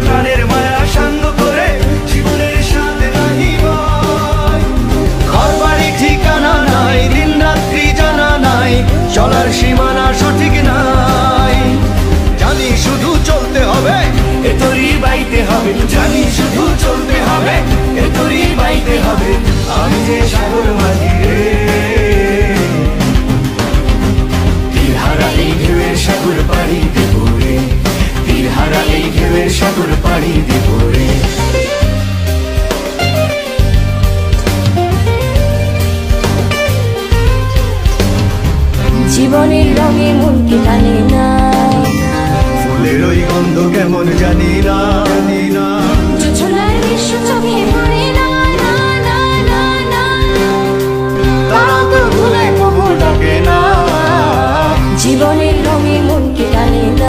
প্রাণের মায়া সাঙ্গ করে জীবনের সাথে নাহি ভয়। ঘর বাড়ি ঠিকানা নাই, দিন রাত্রি জানা নাই, চলার সীমানা সঠিক নাই। জানি শুধু চলতে হবে, এ তোরই বাইতে হবে, জানি শুধু চলতে হবে, এ তোরই বাইতে হবে। আমি যে সাগর মাঝি রে, তীরহারা এই ঢেউয়ের সাগর পাড়ি দেব রে, তীরহারা এই ঢেউয়ের সাগর পাড়ি দেব।